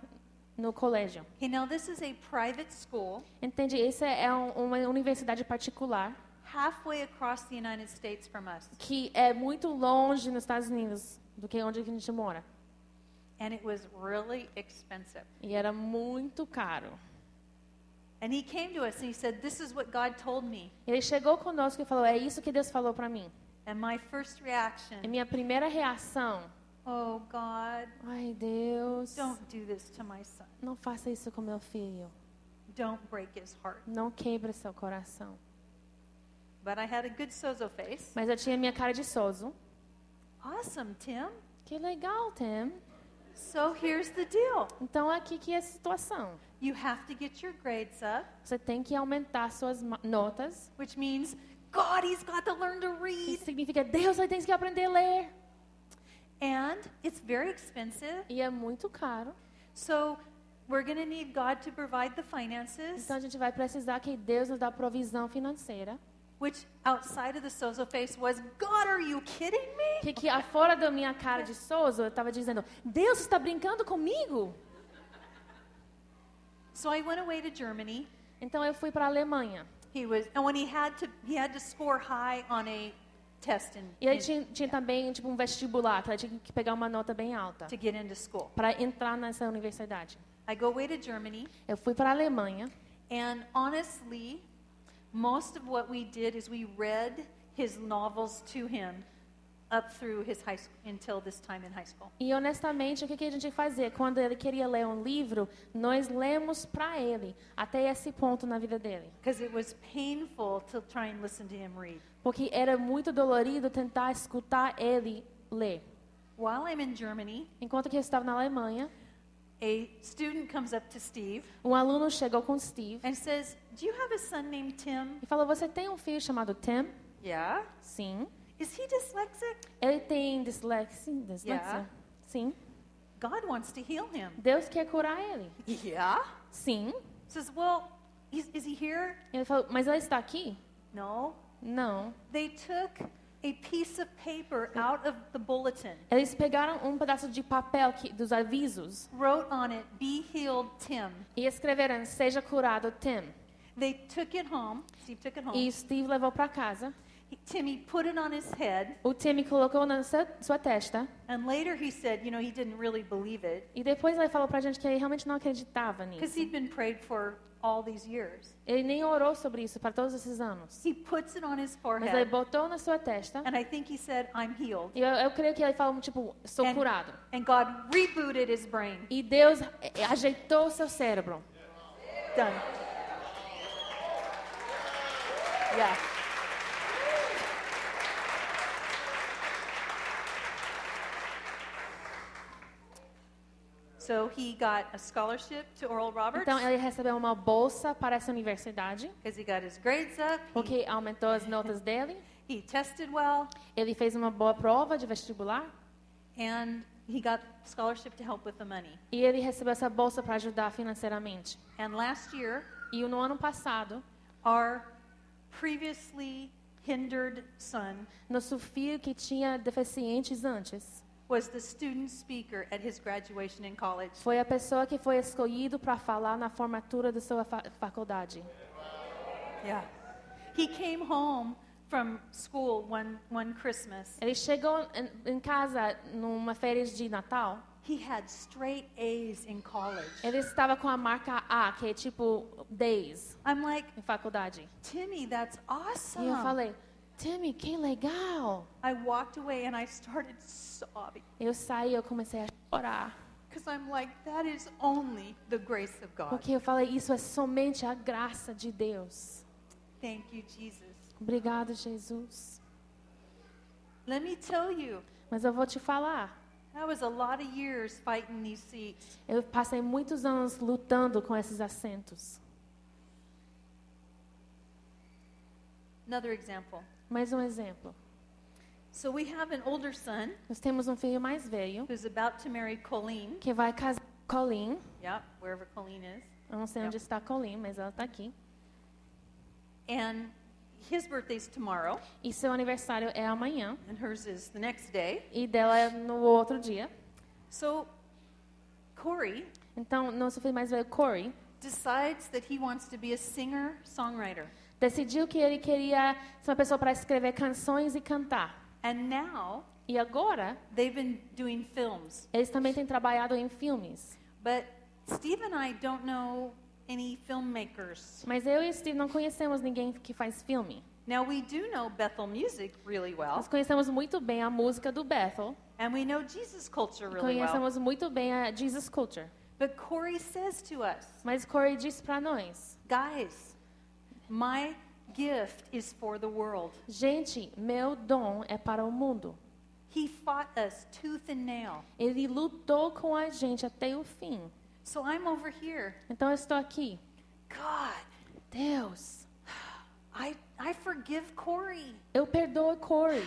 no colégio. Okay, now this is a private school Entende? Essa é uma universidade particular halfway across the United States from us. que é muito longe nos Estados Unidos do que onde a gente mora. And it was really expensive. E era muito caro. And he came to us and he said, "This is what God told me." Ele chegou conosco e falou, é isso que Deus falou para mim. And my first reaction, E minha primeira reação, "Oh God, ai Deus, don't do this to my son. não faça isso com meu filho. Don't break his heart." Não quebre seu coração. But I had a good sozo face. Mas eu tinha minha cara de sozo. Awesome, Tim. Que legal, Tim. So here's the deal. Então aqui que é a situação. You have to get your grades up, Você tem que aumentar suas notas. which means, God, he's got to learn to Isso read. significa, Deus vai ter que aprender a ler. And it's very expensive. E é muito caro. So we're going to need God to provide the finances, Então a gente vai precisar que Deus nos dê provisão financeira. which outside of the sozo face was, God, are you kidding me? Que afora da minha cara de sozo, eu estava dizendo, Deus está brincando comigo? So I went away to Germany. Então eu fui para a Alemanha. And when he had to score high on a test E ele tinha também tipo um vestibular, que ele tinha que pegar uma nota bem alta to get into school. para entrar nessa universidade. I go away to Germany, Eu fui para a Alemanha. and honestly, most of what we did is we read his novels to him up through his high school, until this time in high school. E honestamente, o que a gente fazia? Quando ele queria ler um livro, nós lemos para ele, até esse ponto na vida dele. Because it was painful to try and listen to him read. Porque era muito dolorido tentar escutar ele ler. While I'm in Germany, Enquanto que eu estava na Alemanha, a student comes up to Steve um aluno chegou com Steve and says, "Do you have a son named Tim?" e falou, você tem um filho chamado Tim? Yeah. Sim. Is he dyslexic? Ele tem dislexia? Yeah. Sim. God wants to heal him. Deus quer curar ele? Yeah. Sim. Says, "Well, is he here?" Ele falou, mas ele está aqui? No. Não. They took a piece of paper out of the bulletin, Eles pegaram um pedaço de papel dos avisos wrote on it, "Be healed, Tim." e escreveram, seja curado Tim. They took it home. Steve took it home. E Steve levou para casa. Timmy put it on his head, O Timmy colocou na sua testa. and later he said, he didn't really believe it E depois ele falou pra gente que ele realmente não acreditava because nisso. he'd been prayed for all these years. Ele nem orou sobre isso para todos esses anos. He puts it on his Mas ele forehead, botou na sua testa. and I think he said, I'm healed. E eu creio que ele falou, tipo, sou And- curado. And God rebooted his brain. E Deus ajeitou o seu cérebro. Done. Yeah. So he got a scholarship to Oral Roberts Então ele recebeu uma bolsa para essa universidade, because he got his grades up. porque aumentou as notas dele. He tested well, Ele fez uma boa prova de vestibular. and he got scholarship to help with the money. E ele recebeu essa bolsa para ajudar financeiramente. And last year, E no ano passado, our previously hindered son nosso filho que tinha deficientes antes, was the student speaker at his graduation in college. foi a pessoa que foi escolhido para falar na formatura da sua faculdade. Yeah. He came home from school one Christmas. Ele chegou em casa numa férias de Natal. He had straight A's in college. Ele estava com a marca A, que é tipo 10 I'm like, em faculdade. Timmy, that's awesome. E eu falei, Timmy, que legal. I walked away and I started sobbing Eu saí, eu comecei a chorar. because I'm like, that is only the grace of God. Porque eu falei, isso é somente a graça de Deus. Thank you, Jesus. Obrigado, Jesus. Let me tell you, Mas eu vou te falar. that was a lot of years fighting these seats. Eu passei muitos anos lutando com esses assentos. Another example. Mais um exemplo. So we have an older son Nós temos um filho mais velho who's about to marry Colleen. que vai casar com Colleen. Yeah, wherever Colleen is. Eu não sei onde está Colleen, mas ela está aqui. And his birthday's tomorrow, E seu aniversário é amanhã. and hers is the next day. E dela é no outro dia. So Corey Então, nosso filho mais velho, Corey, decides that he wants to be a singer-songwriter. decidiu que ele queria ser uma pessoa para escrever canções e cantar. And now E agora, they've been doing films. eles também têm trabalhado em filmes. But Steve and I don't know any filmmakers. Mas eu e Steve não conhecemos ninguém que faz filme. Now we do know Bethel music really well, Nós conhecemos muito bem a música do Bethel. and we know Jesus culture E really well. conhecemos muito bem a Jesus Culture. But Corey says to us, Mas Corey disse para nós, guys, my gift is for the world. gente, meu dom é para o mundo. He fought us tooth and nail. Ele lutou com a gente até o fim. So I'm over here. Então eu estou aqui. God, Deus, I forgive Corey. eu perdoo Corey.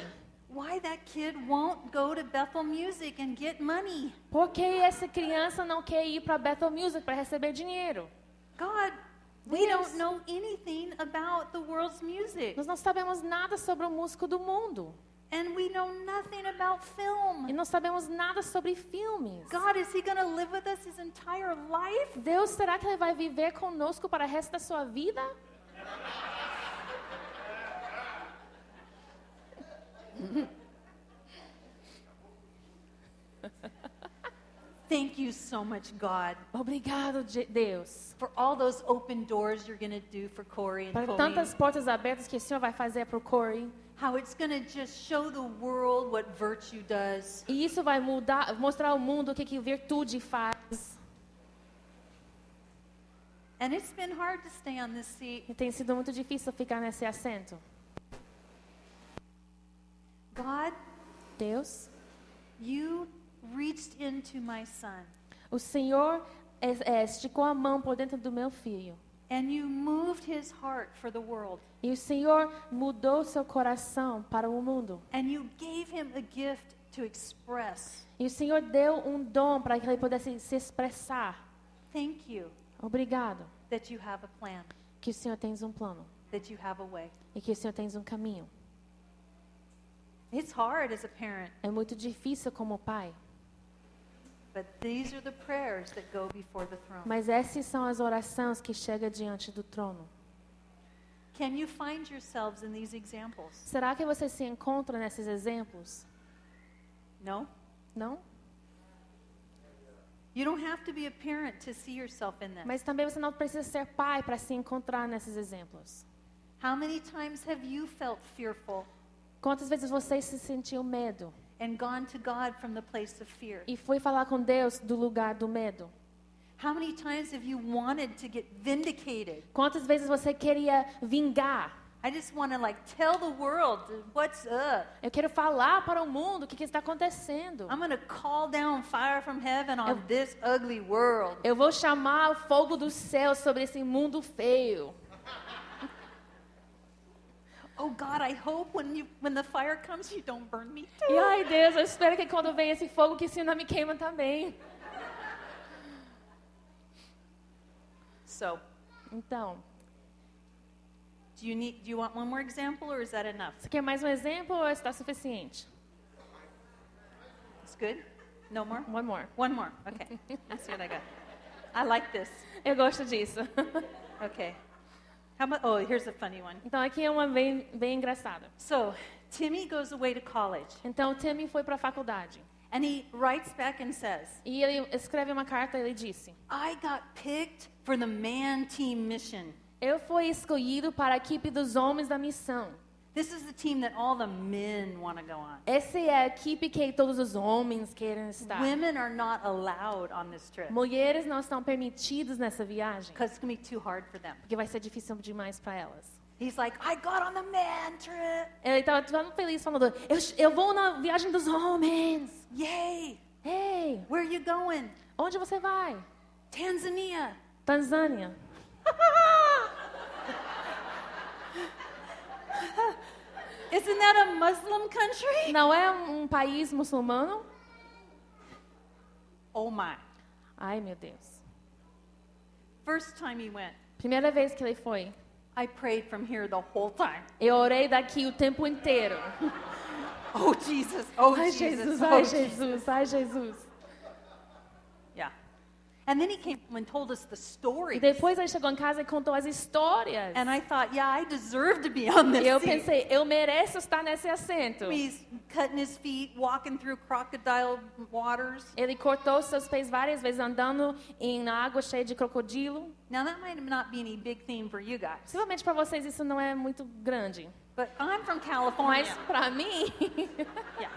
Why that kid won't go to Bethel Music and get money? Por que essa criança não quer ir para Bethel Music para receber dinheiro? God, we Deus. don't know anything about the world's music. Nós não sabemos nada sobre o músico do mundo. And we know nothing about film. E não sabemos nada sobre filmes. God, is he going to live with us his entire life? Deus, será que ele vai viver conosco para o resto da sua vida? Thank you so much, God, Obrigado, Deus, for all those open doors you're going to do for Corey and para Colleen. tantas portas abertas que o Senhor vai fazer para o Corey. How it's going to just show the world what virtue does. E isso vai mostrar ao mundo o que virtude faz. And it's been hard to stay on this seat. E tem sido muito difícil ficar nesse assento. God, Deus, you reached into my son o Senhor esticou a mão por dentro do meu filho. and you moved his heart for the world. E o Senhor mudou seu coração para o mundo. And you gave him a gift to express. E o Senhor deu um dom para que ele pudesse se expressar. Thank you Obrigado. that you have a plan, Que o Senhor tem um plano. that you have a way. E que o Senhor tem um caminho. It's hard as a parent, É muito difícil como pai. but these are the prayers that go before the throne. Mas essas são as orações que chegam diante do trono. Can you find yourselves in these examples? Será que você se encontra nesses exemplos? No? Não? You don't have to be a parent to see yourself in this. Mas também você não precisa ser pai para se encontrar nesses exemplos. How many times have you felt fearful Quantas vezes você se sentiu medo and gone to God from the place of fear? e foi falar com Deus do lugar do medo? How many times have you wanted to get vindicated? Quantas vezes você queria vingar? I just want to tell the world what's up. Eu quero falar para o mundo o que está acontecendo. I'm going to call down fire from heaven on this ugly world. Eu vou chamar o fogo do céu sobre esse mundo feio. Oh God, I hope when the fire comes you don't burn me E too. ai Deus, eu espero que quando vem esse fogo que isso não me queima também. So, Então, do you want one more example or is that enough? você quer mais um exemplo ou está suficiente? It's good? No more? One more. One more. Okay. Let's see what I got. I like this. Eu gosto disso. Okay. How about, oh, here's a funny one. Então aqui é uma bem engraçada. So, Timmy goes away to college Então o Timmy foi para a faculdade. and he writes back and says, E ele escreve uma carta e ele disse: I got picked for the man team mission. Eu fui escolhido para a equipe dos homens da missão. This is the team that all the men want to go on. Essa é a equipe que todos os homens querem estar. Women are not allowed on this trip Mulheres não estão permitidas nessa viagem, because it's going to be too hard for them. porque vai ser difícil demais para elas. He's like, I got on the man trip. Ele estava tão feliz falando: eu vou na viagem dos homens. Yay. Ei, Where are you going? onde você vai? Tanzania. Tanzânia. Isn't that a Muslim country? Não é um país muçulmano? Oh my. Ai, meu Deus. First time he went, Primeira vez que ele foi, I prayed from here the whole time. eu orei daqui o tempo inteiro. Oh Jesus. Oh Ai, Jesus. Jesus, Oh, ai, Jesus, ai, Jesus. Yeah. And then he came and told us the story. E depois ele chegou em casa e contou as histórias. And I thought, yeah, I deserve to be on this E eu seat. pensei, eu mereço estar nesse assento. He's cutting his feet, walking through crocodile waters. Ele cortou seus pés várias vezes andando na água cheia de crocodilo. Now that might not be any big theme for you guys, Possivelmente para vocês isso não é muito grande. but I'm from California. Mas para mim, Yeah.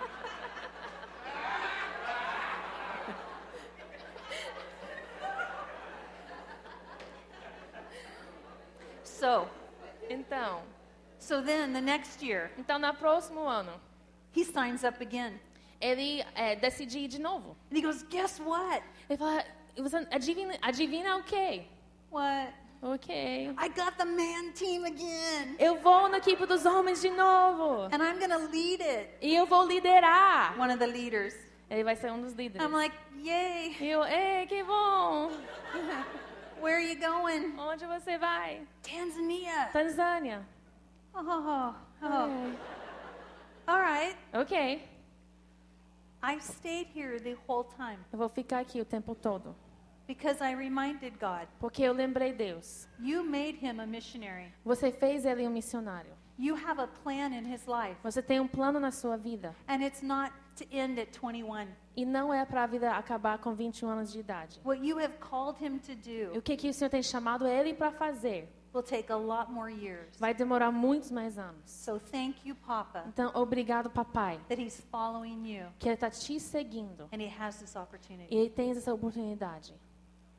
So then the next year, então no próximo ano, he signs up again. ele decide ir de novo. And he goes, guess what? Ele fala, você adivinha o quê? What? Ok. I got the man team again. Eu vou na equipe dos homens de novo. And I'm going to lead it. E eu vou liderar. One of the leaders. Ele vai ser um dos líderes. I'm like, yay. E eu, ei, que bom. Where are you going? Onde você vai? Tanzania. Tanzânia. Oh. All right. Ok. I stayed here the whole time Eu vou ficar aqui o tempo todo. because I reminded God, Porque eu lembrei Deus. you made him a missionary. Você fez ele um missionário. You have a plan in his life, Você tem um plano na sua vida. and it's not to end at 21. E não é para a vida acabar com 21 anos de idade. What you have called him to E do o que o Senhor tem chamado ele para fazer will take a lot more years. vai demorar muitos mais anos. So thank you, Papa, Então, obrigado, papai, that he's following you que ele está te seguindo. and he has this opportunity. E ele tem essa oportunidade.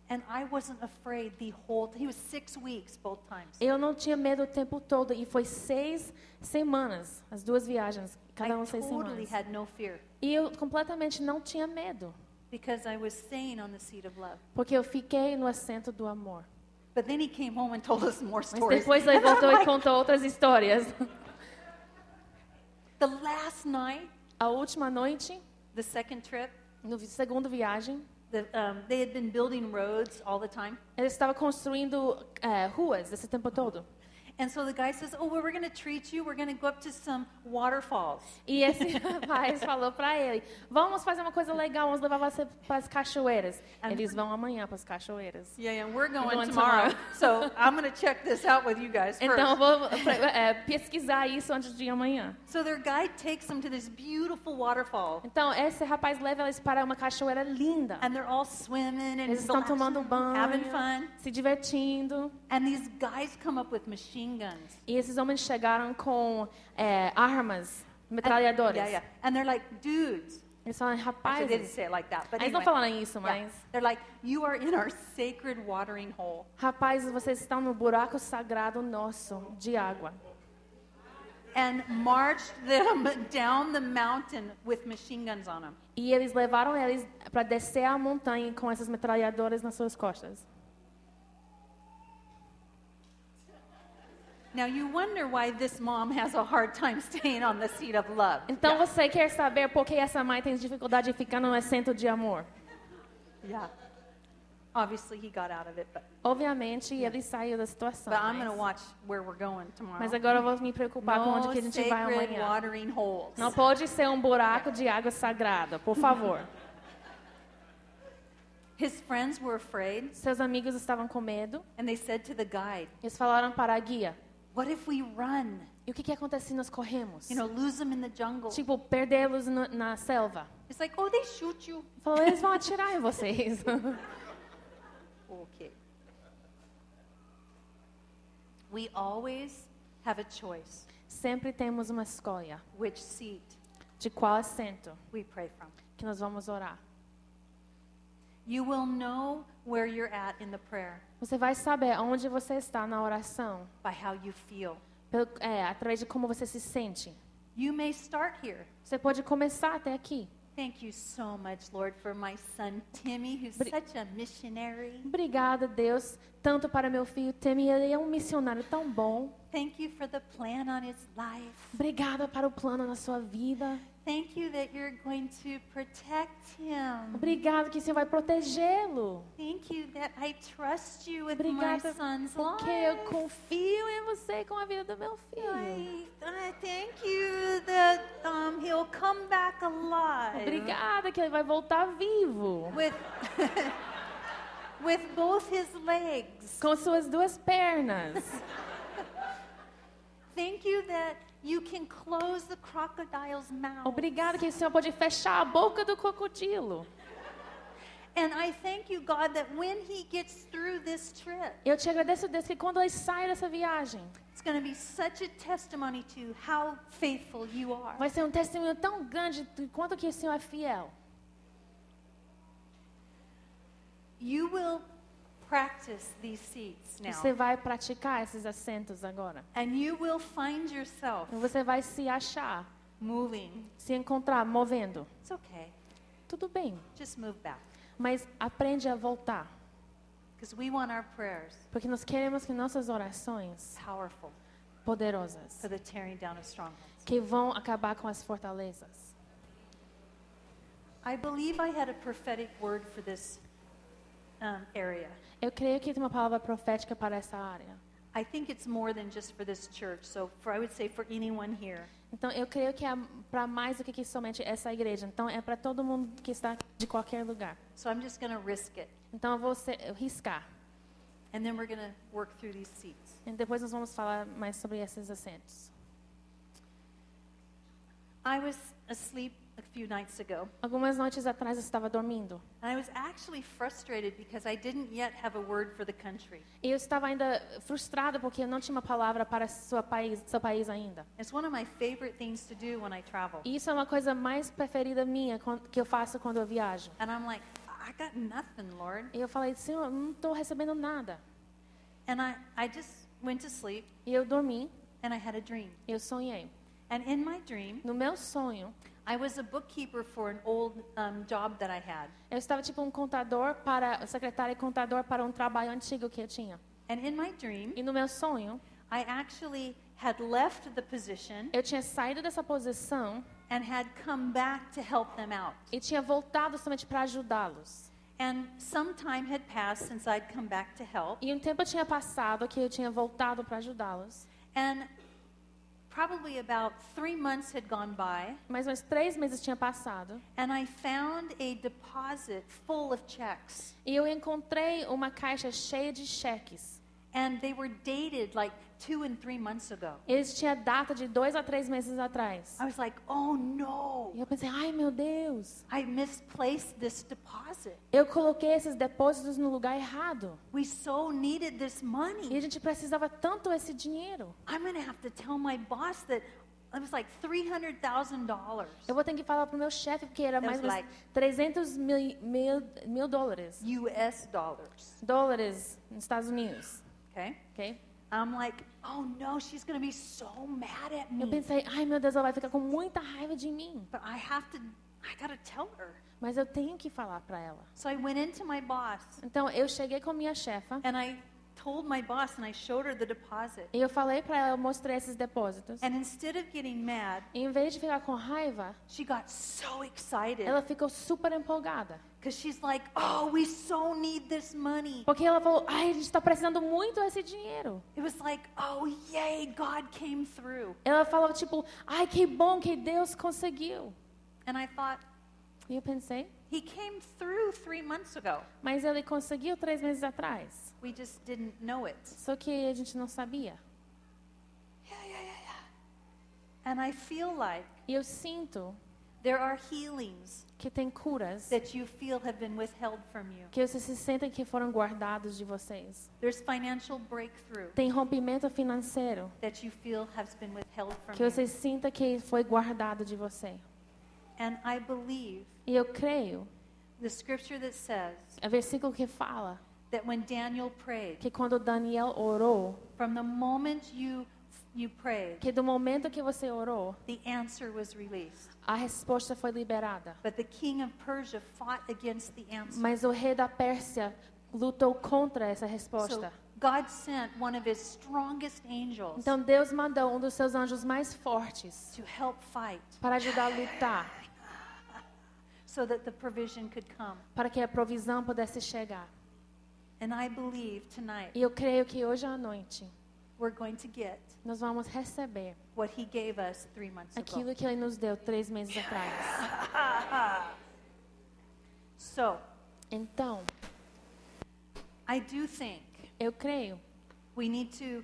And I wasn't afraid the whole he was 6 weeks both times. Eu não tinha medo o tempo todo. E foi 6 semanas, as duas viagens, cada I 6 totally semanas. had no fear E eu completamente não tinha medo. because I was staying on the seat of love. Porque eu fiquei no assento do amor. But then he came home and told us more Mas stories. depois ele voltou e contou outras histórias. The last night, A última noite, the second trip, no segundo viagem, they had been building roads all the time. ele estava construindo ruas esse tempo todo. And so the guy says, "Oh, well, we're going to treat you. We're going to go up to some waterfalls." E esse rapaz falou para ele, vamos fazer uma coisa legal, vamos levar você para as cachoeiras. Eles vão amanhã para as cachoeiras. Yeah, and we're going going tomorrow. tomorrow. So I'm going to check this out with you guys first. Então eu vou pesquisar isso antes de amanhã. So their guide takes them to this beautiful waterfall. Então esse rapaz leva eles para uma cachoeira linda. And they're all swimming and Eles estão tomando banho, having fun. se divertindo. And these guys come up with machine guns. E esses homens chegaram com armas, metralhadoras. And they're like, dudes. Eles falam, Actually, they rapazes. didn't say it like that. But Eles não anyway, falaram isso, mas... they're like, you are in our sacred watering hole. Rapazes, vocês estão no buraco sagrado nosso de água. And marched them down the mountain with machine guns on them. E eles levaram eles para descer a montanha com essas metralhadoras nas suas costas. Now you wonder why this mom has a hard time staying on the seat of love. Então você quer saber por que essa mãe tem dificuldade de ficar no assento de amor? Yeah. Obviously he got out of it, but Obviamente, ele saiu da situação. I'm going to watch where we're going tomorrow. Mas agora eu vou me preocupar com onde que a gente vai sacred amanhã. watering holes. Não pode ser um buraco de água sagrada, por favor. His friends were afraid, Seus amigos estavam com medo. and they said to the guide, Eles falaram para a guia. "What if we run? E o que acontece se nós corremos? You know, lose them in the jungle?" Tipo, perdê-los na selva. It's like, "Oh, they shoot you." Falou, eles vão atirar em vocês. Okay. We always have a choice Sempre temos uma escolha which seat de qual assento we pray from. que nós vamos orar. You will know where you're at in the prayer Você vai saber onde você está na oração by how you feel. através de como você se sente. You may start here. Você pode começar até aqui. Thank you so much, Lord, for my son Timmy, who's Bri- such a missionary. Obrigada, Deus, tanto para meu filho Temi, ele é um missionário tão bom. Thank you for the plan on his life. Obrigada para o plano na sua vida. Thank you that you're going to protect him. Obrigada que o Senhor vai protegê-lo. Thank you that I trust you with my Obrigada son's porque life. eu confio em você com a vida do meu filho. I thank you that he'll come back alive. Obrigada que ele vai voltar vivo. With with both his legs. Com suas duas pernas. Thank you that you can close the crocodile's mouth. Obrigada que o Senhor pode fechar a boca do crocodilo. And I thank you, God, that when he gets through this trip, Eu te agradeço, Deus, que quando ele sai dessa viagem, it's going to be such a testimony to how faithful you are. vai ser um testemunho tão grande de quanto que o Senhor é fiel. You will practice these seats now. Você vai praticar esses assentos agora. And you will find yourself E você vai se achar, moving. se encontrar, movendo. It's okay. Tudo bem, Just move back. mas aprende a voltar. Because we want our prayers Porque nós queremos que nossas orações powerful poderosas, for the tearing down of strongholds. que vão acabar com as fortalezas. I believe I had a prophetic word for this area. Eu creio que tem uma palavra profética para essa área. I think it's more than just for this church. So I would say for anyone here. Então, eu creio que é para mais do que somente essa igreja. Então, é para todo mundo que está de qualquer lugar. So I'm just going to risk it. Então, eu vou riscar. And then we're going to work through these seats. E depois nós vamos falar mais sobre esses assentos. I was asleep a few nights ago. Algumas noites atrás eu estava dormindo. And I was actually frustrated because I didn't yet have a word for the country. E eu estava ainda frustrada porque eu não tinha uma palavra para seu país ainda. It's one of my favorite things to do when I travel. E isso é uma coisa mais preferida minha que eu faço quando eu viajo. And I'm like, I got nothing, Lord. E eu falei, Senhor, não estou recebendo nada. And I just went to sleep E eu dormi, and I had a dream. eu sonhei. And in my dream, No meu sonho, I was a bookkeeper for an old job that I had. eu estava tipo secretária e contador para um trabalho antigo que eu tinha. And in my dream, E no meu sonho, I actually had left the position eu tinha saído dessa posição and had come back to help them out. e tinha voltado somente para ajudá-los. And some time had passed since I'd come back to help. E um tempo tinha passado que eu tinha voltado para ajudá-los. And probably about 3 months had gone by. Mais uns 3 meses tinha passado. And I found a deposit full of checks. E eu encontrei uma caixa cheia de cheques. And they were dated like 2 and 3 months ago. Eles tinham data de 2 a 3 meses atrás. I was like, oh no. E eu pensei, ai meu Deus. I misplaced this deposit. Eu coloquei esses depósitos no lugar errado. We so needed this E money. a gente precisava tanto esse dinheiro. I'm going to have to tell my boss that it was like $300,000 Eu vou ter que falar pro meu chefe porque era mais ou menos like 300 mil dólares. US dollars. Dólares nos Estados Unidos. Okay? Ok? I'm like, oh no, she's going to be so mad at Eu me. pensei, ai meu Deus, ela vai ficar com muita raiva de mim. But I got to tell her. Mas eu tenho que falar para ela. So I went into my boss Então eu cheguei com minha chefa and I told my boss and I showed her the deposit. e eu falei para ela, eu mostrei esses depósitos. And instead of getting mad, E em vez de ficar com raiva, she got so excited ela ficou super empolgada. because she's like, oh, we so need this money. Porque ela falou, ai, a gente está precisando muito desse dinheiro. It was like, oh, yay, God came through. Ela falou tipo, ai, que bom que Deus conseguiu. And I thought, E eu pensei, he came through 3 months ago. mas ele conseguiu 3 meses atrás. We just didn't know it. Só que a gente não sabia. And I feel like E eu sinto there are healings que tem curas that you feel have been withheld from you. que vocês se sentem que foram guardados de vocês. There's financial breakthrough Tem rompimento financeiro that you feel has been withheld from que you. vocês sintam que foi guardado de você. And I believe E eu creio, the scripture that says é versículo que fala that when Daniel prayed, que quando Daniel orou, from the moment you prayed, que do momento que você orou, the answer was released. a resposta foi liberada. But the king of Persia fought against the answer. Mas o rei da Pérsia lutou contra essa So resposta. God sent one of his strongest angels Então Deus mandou um dos seus anjos mais fortes to help fight para ajudar a lutar, so that the provision could come. para que a provisão pudesse chegar. And I believe tonight E eu creio que hoje à noite we're going to get nós vamos receber what he gave us 3 months ago. aquilo que ele nos deu 3 meses atrás. So, Então, I do think eu creio we need to